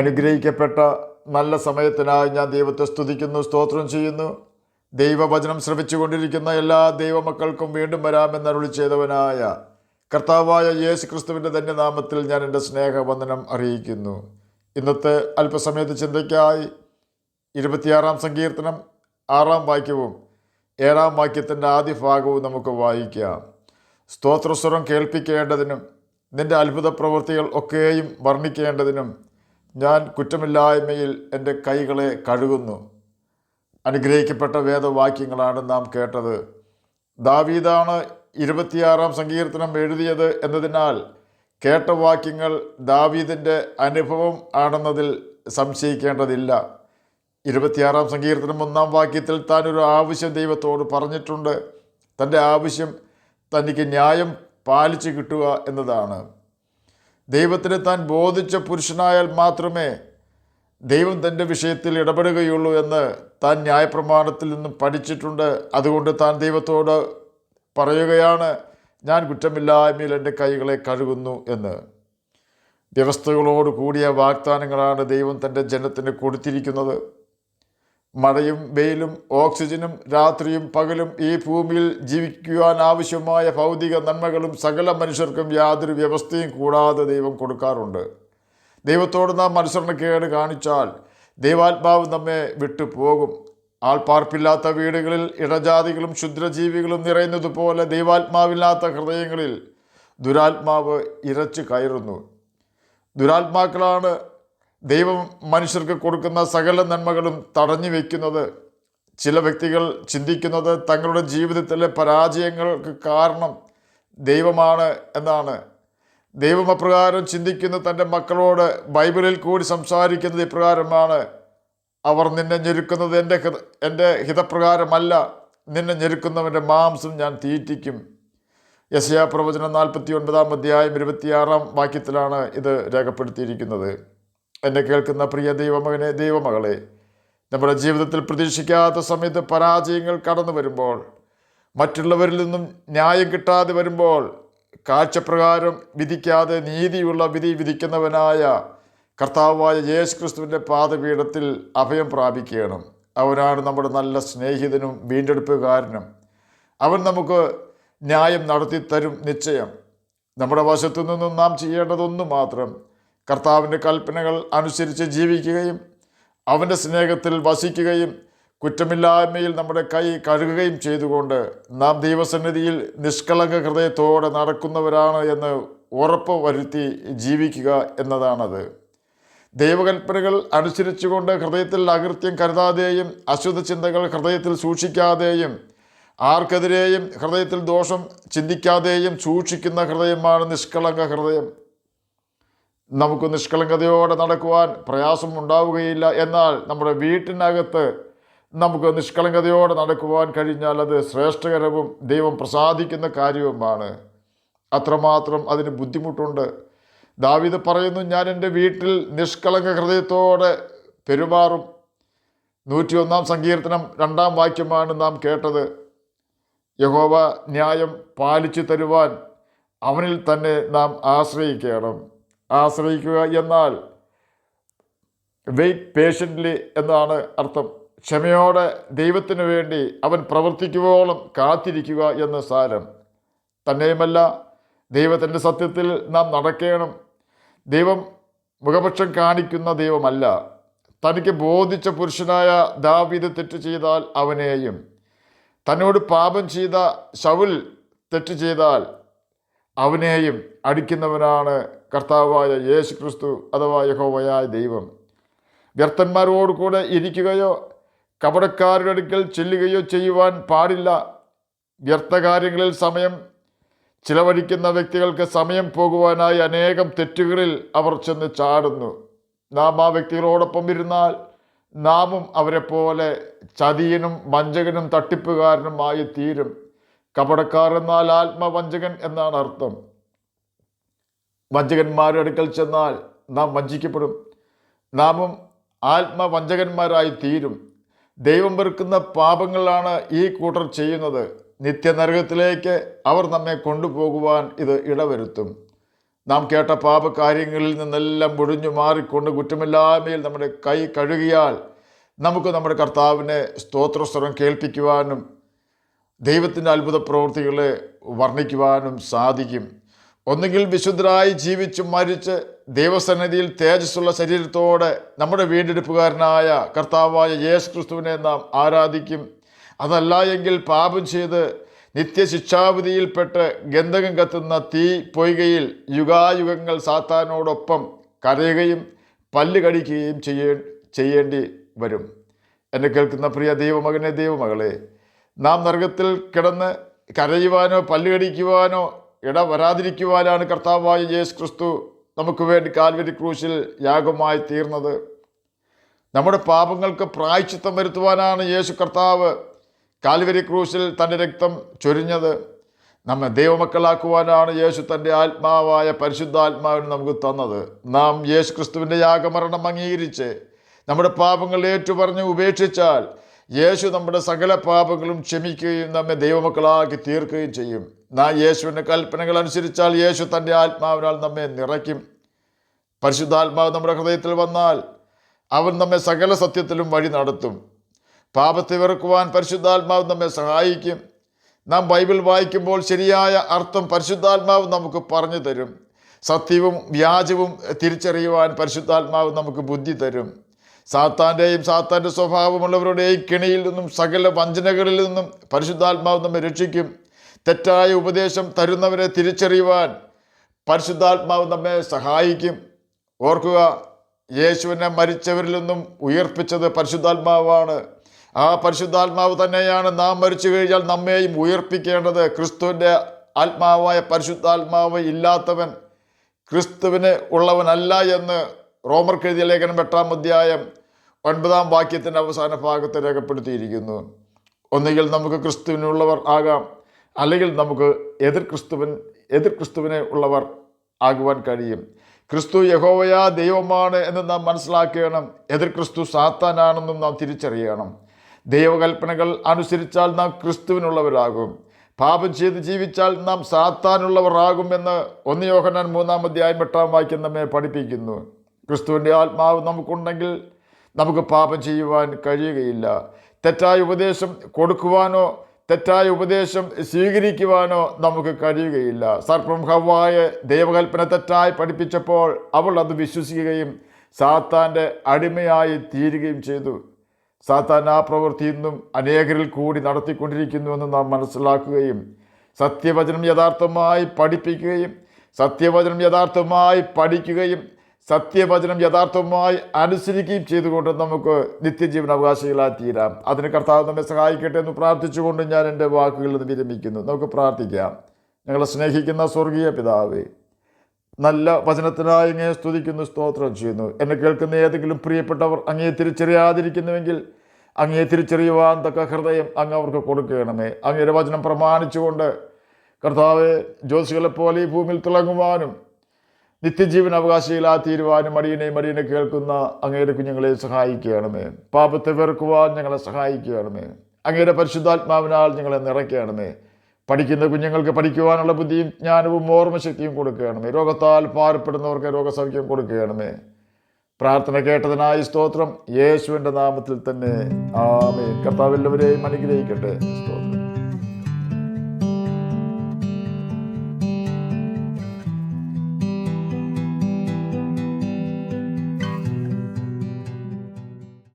അനുഗ്രഹിക്കപ്പെട്ട നല്ല സമയത്തിനായി ഞാൻ ദൈവത്തെ സ്തുതിക്കുന്നു, സ്തോത്രം ചെയ്യുന്നു. ദൈവവചനം ശ്രവിച്ചുകൊണ്ടിരിക്കുന്ന എല്ലാ ദൈവമക്കൾക്കും വീണ്ടും വരാമെന്ന് അരുളി ചെയ്തവനായ കർത്താവായ യേശു ക്രിസ്തുവിൻ്റെ ധന്യനാമത്തിൽ ഞാൻ എൻ്റെ സ്നേഹവന്ദനം അറിയിക്കുന്നു. ഇന്നത്തെ അല്പസമയത്ത് ചിന്തയ്ക്കായി 26 സങ്കീർത്തനം 6 വാക്യവും 7 വാക്യത്തിൻ്റെ ആദ്യ ഭാഗവും നമുക്ക് വായിക്കാം. സ്തോത്രസ്വരം കേൾപ്പിക്കേണ്ടതിനും നിൻ്റെ അത്ഭുത പ്രവൃത്തികൾ ഒക്കെയും വർണ്ണിക്കേണ്ടതിനും ഞാൻ കുറ്റമില്ലായ്മയിൽ എൻ്റെ കൈകളെ കഴുകുന്നു. അനുഗ്രഹിക്കപ്പെട്ട വേദവാക്യങ്ങളാണ് നാം കേട്ടത്. ദാവീദാണ് 26 സങ്കീർത്തനം എഴുതിയത് എന്നതിനാൽ കേട്ട വാക്യങ്ങൾ ദാവീദിൻ്റെ അനുഭവം ആണെന്നതിൽ സംശയിക്കേണ്ടതില്ല. 26 സങ്കീർത്തനം 1 വാക്യത്തിൽ താൻ ഒരു ആവശ്യം ദൈവത്തോട് പറഞ്ഞിട്ടുണ്ട്. തൻ്റെ ആവശ്യം തനിക്ക് ന്യായം പാലിച്ചു കിട്ടുക എന്നതാണ്. ദൈവത്തിന് താൻ ബോധിച്ച പുരുഷനായാൽ മാത്രമേ ദൈവം തൻ്റെ വിഷയത്തിൽ ഇടപെടുകയുള്ളൂ എന്ന് താൻ ന്യായപ്രമാണത്തിൽ നിന്നും പഠിച്ചിട്ടുണ്ട്. അതുകൊണ്ട് താൻ ദൈവത്തോട് പറയുകയാണ്, ഞാൻ കുറ്റമില്ലായ്മയിൽ എൻ്റെ കൈകളെ കഴുകുന്നു എന്ന്. വ്യവസ്ഥകളോട് കൂടിയ വാഗ്ദാനങ്ങളാണ് ദൈവം തൻ്റെ ജനത്തിന് കൊടുത്തിരിക്കുന്നത്. മഴയും വെയിലും ഓക്സിജനും രാത്രിയും പകലും ഈ ഭൂമിയിൽ ജീവിക്കുവാൻ ആവശ്യമായ ഭൗതിക നന്മകളും സകല മനുഷ്യർക്കും യാതൊരു വ്യവസ്ഥയും കൂടാതെ ദൈവം കൊടുക്കാറുണ്ട്. ദൈവത്തോട് നാം അനുസരണക്കേട് കാണിച്ചാൽ ദൈവാത്മാവ് നമ്മെ വിട്ടു പോകും. ആൾപ്പാർപ്പില്ലാത്ത വീടുകളിൽ ഇടജാതികളും ക്ഷുദ്രജീവികളും നിറയുന്നത് പോലെ ദൈവാത്മാവില്ലാത്ത ഹൃദയങ്ങളിൽ ദുരാത്മാവ് ഇരച്ചു കയറുന്നു. ദുരാത്മാക്കളാണ് ദൈവം മനുഷ്യർക്ക് കൊടുക്കുന്ന സകല നന്മകളും തടഞ്ഞു വയ്ക്കുന്നത്. ചില വ്യക്തികൾ ചിന്തിക്കുന്നത് തങ്ങളുടെ ജീവിതത്തിലെ പരാജയങ്ങൾക്ക് കാരണം ദൈവമാണ് എന്നാണ്. ദൈവം അപ്രകാരം ചിന്തിക്കുന്ന തൻ്റെ മക്കളോട് ബൈബിളിൽ കൂടി സംസാരിക്കുന്നത് ഇപ്രകാരമാണ്: അവർ നിന്നെ ഞെരുക്കുന്നത് എൻ്റെ ഹിതപ്രകാരമല്ല, നിന്നെ ഞെരുക്കുന്നവൻ്റെ മാംസം ഞാൻ തീറ്റിക്കും. യെശയ്യാ പ്രവചനം 49 അധ്യായം 26 വാക്യത്തിലാണ് ഇത് രേഖപ്പെടുത്തിയിരിക്കുന്നത്. എന്നെ കേൾക്കുന്ന പ്രിയ ദൈവമകനെ, ദൈവമകളെ, നമ്മുടെ ജീവിതത്തിൽ പ്രതീക്ഷിക്കാത്ത സമയത്ത് പരാജയങ്ങൾ കടന്നു വരുമ്പോൾ, മറ്റുള്ളവരിൽ നിന്നും ന്യായം കിട്ടാതെ വരുമ്പോൾ, കാഴ്ചപ്രകാരം വിധിക്കാതെ നീതിയുള്ള വിധി വിധിക്കുന്നവനായ കർത്താവായ യേശു ക്രിസ്തുവിൻ്റെ പാദപീഠത്തിൽ അഭയം പ്രാപിക്കണം. അവനാണ് നമ്മുടെ നല്ല സ്നേഹിതനും വീണ്ടെടുപ്പുകാരനും. അവൻ നമുക്ക് ന്യായം നടത്തി തരും നിശ്ചയം. നമ്മുടെ വശത്തു നിന്നും നാം ചെയ്യേണ്ടതൊന്നു മാത്രം: കർത്താവിൻ്റെ കൽപ്പനകൾ അനുസരിച്ച് ജീവിക്കുകയും അവൻ്റെ സ്നേഹത്തിൽ വസിക്കുകയും കുറ്റമില്ലായ്മയിൽ നമ്മുടെ കൈ കഴുകുകയും ചെയ്തുകൊണ്ട് നാം ദൈവസന്നിധിയിൽ നിഷ്കളങ്ക ഹൃദയത്തോടെ നടക്കുന്നവരാണ് എന്ന് ഉറപ്പ് വരുത്തി ജീവിക്കുക എന്നതാണത്. ദൈവകൽപ്പനകൾ അനുസരിച്ചുകൊണ്ട് ഹൃദയത്തിൽ അകൃത്യം കരുതാതെയും അശുദ്ധ ചിന്തകൾ ഹൃദയത്തിൽ സൂക്ഷിക്കാതെയും ആർക്കെതിരെയും ഹൃദയത്തിൽ ദോഷം ചിന്തിക്കാതെയും സൂക്ഷിക്കുന്ന ഹൃദയമാണ് നിഷ്കളങ്ക ഹൃദയം. നമുക്ക് നിഷ്കളങ്കതയോടെ നടക്കുവാൻ പ്രയാസം ഉണ്ടാവുകയില്ല. എന്നാൽ നമ്മുടെ വീട്ടിനകത്ത് നമുക്ക് നിഷ്കളങ്കതയോടെ നടക്കുവാൻ കഴിഞ്ഞാൽ അത് ശ്രേഷ്ഠകരവും ദൈവം പ്രസാദിക്കുന്ന കാര്യവുമാണ്. അത്രമാത്രം അതിന് ബുദ്ധിമുട്ടുണ്ട്. ദാവീദ് പറയുന്നു, ഞാൻ എൻ്റെ വീട്ടിൽ നിഷ്കളങ്ക ഹൃദയത്തോടെ പെരുമാറും. 101 സങ്കീർത്തനം 2 വാക്യമാണ് നാം കേട്ടത്. യഹോവ ന്യായം പാലിച്ചു തരുവാൻ അവനിൽ തന്നെ നാം ആശ്രയിക്കണം. ആശ്രയിക്കുക എന്നാൽ വെയിറ്റ് പേഷ്യൻ്റ്ലി എന്നാണ് അർത്ഥം. ക്ഷമയോടെ ദൈവത്തിന് വേണ്ടി അവൻ പ്രവർത്തിക്കുവോളം കാത്തിരിക്കുക എന്ന് സാരം. തന്നെയുമല്ല, ദൈവത്തിൻ്റെ സത്യത്തിൽ നാം നടക്കണം. ദൈവം മുഖപക്ഷം കാണിക്കുന്ന ദൈവമല്ല. തനിക്ക് ബോധിച്ച പുരുഷനായ ദാവീദ് തെറ്റ് ചെയ്താൽ അവനെയും, തന്നോട് പാപം ചെയ്ത ശൗൽ തെറ്റ് ചെയ്താൽ അവനെയും അടിക്കുന്നവനാണ് കർത്താവായ യേശു ക്രിസ്തു അഥവാ യഹോവയായ ദൈവം. വ്യർത്ഥന്മാരോട് കൂടെ ഇരിക്കുകയോ കപടക്കാരുടെ അടുക്കൽ ചെല്ലുകയോ ചെയ്യുവാൻ പാടില്ല. വ്യർത്ഥകാര്യങ്ങളിൽ സമയം ചിലവഴിക്കുന്ന വ്യക്തികൾക്ക് സമയം പോകുവാനായി അനേകം തെറ്റുകളിൽ അവർ ചെന്ന് ചാടുന്നു. നാം ആ വ്യക്തികളോടൊപ്പം ഇരുന്നാൽ നാമും അവരെപ്പോലെ ചതിയനും വഞ്ചകനും തട്ടിപ്പുകാരനുമായി തീരും. കപടക്കാർ എന്നാൽ ആത്മവഞ്ചകൻ എന്നാണ് അർത്ഥം. വഞ്ചകന്മാരുടെ അടുക്കൽ ചെന്നാൽ നാം വഞ്ചിക്കപ്പെടും. നാമും ആത്മവഞ്ചകന്മാരായി തീരും. ദൈവം വെറുക്കുന്ന പാപങ്ങളാണ് ഈ കൂട്ടർ ചെയ്യുന്നത്. നിത്യനരകത്തിലേക്ക് അവർ നമ്മെ കൊണ്ടുപോകുവാൻ ഇത് ഇടവരുത്തും. നാം കേട്ട പാപകാര്യങ്ങളിൽ നിന്നെല്ലാം ഒഴിഞ്ഞു മാറിക്കൊണ്ട് കുറ്റമില്ലായ്മയിൽ നമ്മുടെ കൈ കഴുകിയാൽ നമുക്ക് നമ്മുടെ കർത്താവിനെ സ്തോത്രസ്വരം കേൾപ്പിക്കുവാനും ദൈവത്തിൻ്റെ അത്ഭുത പ്രവൃത്തികളെ വർണ്ണിക്കുവാനും സാധിക്കും. ഒന്നുകിൽ വിശുദ്ധരായി ജീവിച്ച് മരിച്ച് ദൈവസന്നിധിയിൽ തേജസ്സുള്ള ശരീരത്തോടെ നമ്മുടെ വീണ്ടെടുപ്പുകാരനായ കർത്താവായ യേശു ക്രിസ്തുവിനെ നാം ആരാധിക്കും. അതല്ല എങ്കിൽ പാപം ചെയ്ത് നിത്യശിക്ഷാവിധിയിൽപ്പെട്ട് ഗന്ധകം കത്തുന്ന തീ പൊയ്കയിൽ യുഗായുഗങ്ങൾ സാത്താനോടൊപ്പം കരയുകയും പല്ല് കടിക്കുകയും ചെയ്യേണ്ടി വരും. എന്നെ കേൾക്കുന്ന പ്രിയ ദൈവമകനെ, ദൈവമകളെ, നാം നരകത്തിൽ കിടന്ന് കരയുവാനോ പല്ല് കടിക്കുവാനോ വരാതിരിക്കുവാനാണ് കർത്താവായ യേശു ക്രിസ്തു നമുക്ക് വേണ്ടി കാൽവരി ക്രൂശിൽ യാഗമായി തീർന്നത്. നമ്മുടെ പാപങ്ങൾക്ക് പ്രായശ്ചിത്തം വരുത്തുവാനാണ് യേശു കർത്താവ് കാൽവരി ക്രൂശിൽ തൻ്റെ രക്തം ചൊരിഞ്ഞത്. നമ്മെ ദൈവമക്കളാക്കുവാനാണ് യേശു തൻ്റെ ആത്മാവായ പരിശുദ്ധാത്മാവിന് നമുക്ക് തന്നത്. നാം യേശു ക്രിസ്തുവിൻ്റെ യാഗമരണം അംഗീകരിച്ച് നമ്മുടെ പാപങ്ങൾ ഏറ്റുപറഞ്ഞ് ഉപേക്ഷിച്ചാൽ യേശു നമ്മുടെ സകല പാപങ്ങളും ക്ഷമിക്കുകയും നമ്മെ ദൈവമക്കളാക്കി തീർക്കുകയും ചെയ്യും. നാം യേശുവിൻ്റെ കൽപ്പനകൾ അനുസരിച്ചാൽ യേശു തൻ്റെ ആത്മാവിനാൽ നമ്മെ നിറയ്ക്കും. പരിശുദ്ധാത്മാവ് നമ്മുടെ ഹൃദയത്തിൽ വന്നാൽ അവൻ നമ്മെ സകല സത്യത്തിലും വഴി നടത്തും. പാപത്തെ വെറുക്കുവാൻ പരിശുദ്ധാത്മാവ് നമ്മെ സഹായിക്കും. നാം ബൈബിൾ വായിക്കുമ്പോൾ ശരിയായ അർത്ഥം പരിശുദ്ധാത്മാവ് നമുക്ക് പറഞ്ഞു തരും. സത്യവും വ്യാജവും തിരിച്ചറിയുവാൻ പരിശുദ്ധാത്മാവ് നമുക്ക് ബുദ്ധി തരും. സാത്താൻ്റെയും സാത്താൻ്റെ സ്വഭാവമുള്ളവരുടെയും കെണിയിൽ നിന്നും സകല വഞ്ചനകളിൽ നിന്നും പരിശുദ്ധാത്മാവ് നമ്മെ രക്ഷിക്കും. തെറ്റായ ഉപദേശം തരുന്നവരെ തിരിച്ചറിയുവാൻ പരിശുദ്ധാത്മാവ് നമ്മെ സഹായിക്കും. ഓർക്കുക, യേശുവിനെ മരിച്ചവരിൽ നിന്നും ഉയർപ്പിച്ചത് പരിശുദ്ധാത്മാവാണ്. ആ പരിശുദ്ധാത്മാവ് തന്നെയാണ് നാം മരിച്ചു കഴിഞ്ഞാൽ നമ്മെയും ഉയർപ്പിക്കേണ്ടത്. ക്രിസ്തുവിൻ്റെ ആത്മാവായ പരിശുദ്ധാത്മാവ് ഇല്ലാത്തവൻ ക്രിസ്തുവിന് ഉള്ളവനല്ല എന്ന് റോമർക്ക് എഴുതിയ ലേഖനം 8-ാം അധ്യായം 9-ാം വാക്യത്തിൻ്റെ അവസാന ഭാഗത്ത് രേഖപ്പെടുത്തിയിരിക്കുന്നു. ഒന്നുകിൽ നമുക്ക് ക്രിസ്തുവിനുള്ളവർ ആകാം, അല്ലെങ്കിൽ നമുക്ക് എതിർ ക്രിസ്തുവിനെ ഉള്ളവർ ആകുവാൻ കഴിയും. ക്രിസ്തു യഹോവയാ ദൈവമാണ് എന്ന് നാം മനസ്സിലാക്കണം. എതിർ ക്രിസ്തു സാത്താനാണെന്നും നാം തിരിച്ചറിയണം. ദൈവകൽപ്പനകൾ അനുസരിച്ചാൽ നാം ക്രിസ്തുവിനുള്ളവരാകും. പാപം ചെയ്ത് ജീവിച്ചാൽ നാം സാത്താനുള്ളവരാകുമെന്ന് 1 യോഹന്നാൻ 3-ാം അധ്യായം 8-ാം വാക്യം നമ്മെ പഠിപ്പിക്കുന്നു. ക്രിസ്തുവിൻ്റെ ആത്മാവ് നമുക്കുണ്ടെങ്കിൽ നമുക്ക് പാപം ചെയ്യുവാൻ കഴിയുകയില്ല. തെറ്റായ ഉപദേശം കൊടുക്കുവാനോ തെറ്റായ ഉപദേശം സ്വീകരിക്കുവാനോ നമുക്ക് കഴിയുകയില്ല. സർപ്പം ഹവ്വായെ ദൈവകൽപ്പന തെറ്റായി പഠിപ്പിച്ചപ്പോൾ അവൾ അത് വിശ്വസിക്കുകയും സാത്താൻ്റെ അടിമയായി തീരുകയും ചെയ്തു. സാത്താൻ ആ പ്രവൃത്തി ഇന്നും അനേകരിൽ കൂടി നടത്തിക്കൊണ്ടിരിക്കുന്നുവെന്ന് നാം മനസ്സിലാക്കുകയും സത്യവചനം യഥാർത്ഥമായി പഠിപ്പിക്കുകയും സത്യവചനം യഥാർത്ഥമായി പഠിക്കുകയും സത്യവചനം യഥാർത്ഥമായി അനുസരിക്കുകയും ചെയ്തുകൊണ്ട് നമുക്ക് നിത്യജീവൻ അവകാശികളായി തീരാം. അതിന് കർത്താവ് നമ്മെ സഹായിക്കട്ടെ എന്ന് പ്രാർത്ഥിച്ചുകൊണ്ട് ഞാൻ എൻ്റെ വാക്കുകളിൽ നിന്ന് വിരമിക്കുന്നു. നമുക്ക് പ്രാർത്ഥിക്കാം. ഞങ്ങളെ സ്നേഹിക്കുന്ന സ്വർഗീയ പിതാവേ, നല്ല വചനത്തിനായി അങ്ങയെ സ്തുതിക്കുന്നു, സ്തോത്രം ചെയ്യുന്നു. എന്നെ കേൾക്കുന്ന ഏതെങ്കിലും പ്രിയപ്പെട്ടവർ അങ്ങയെ തിരിച്ചറിയാതിരിക്കുന്നുവെങ്കിൽ അങ്ങയെ തിരിച്ചറിയുവാൻ തക്ക ഹൃദയം അങ്ങ് അവർക്ക് കൊടുക്കണമേ. അങ്ങയുടെ വചനം പ്രമാണിച്ചുകൊണ്ട് കർത്താവെ, ജ്യോതിഷികളെപ്പോലെ ഈ ഭൂമിയിൽ തിളങ്ങുവാനും നിത്യജീവൻ അവകാശികളായി തീരുവാനും അടിയനെ കേൾക്കുന്ന അങ്ങയുടെ കുഞ്ഞുങ്ങളെ സഹായിക്കുകയാണമേ. പാപത്തെ വെറുക്കുവാൻ ഞങ്ങളെ സഹായിക്കുകയാണമേ. അങ്ങയുടെ പരിശുദ്ധാത്മാവിനാൽ ഞങ്ങളെ നിറയ്ക്കുകയാണമേ. പഠിക്കുന്ന കുഞ്ഞുങ്ങൾക്ക് പഠിക്കുവാനുള്ള ബുദ്ധിയും ജ്ഞാനവും ഓർമ്മശക്തിയും കൊടുക്കുകയാണമേ. രോഗത്താൽ ഭാരപ്പെടുന്നവർക്ക് രോഗസൗഖ്യം കൊടുക്കുകയാണമേ. പ്രാർത്ഥന കേട്ടതിനായി സ്തോത്രം. യേശുവിൻ്റെ നാമത്തിൽ തന്നെ ആമേൻ. കർത്താവ് എല്ലാവരെയും അനുഗ്രഹിക്കട്ടെ. സ്തോത്രം.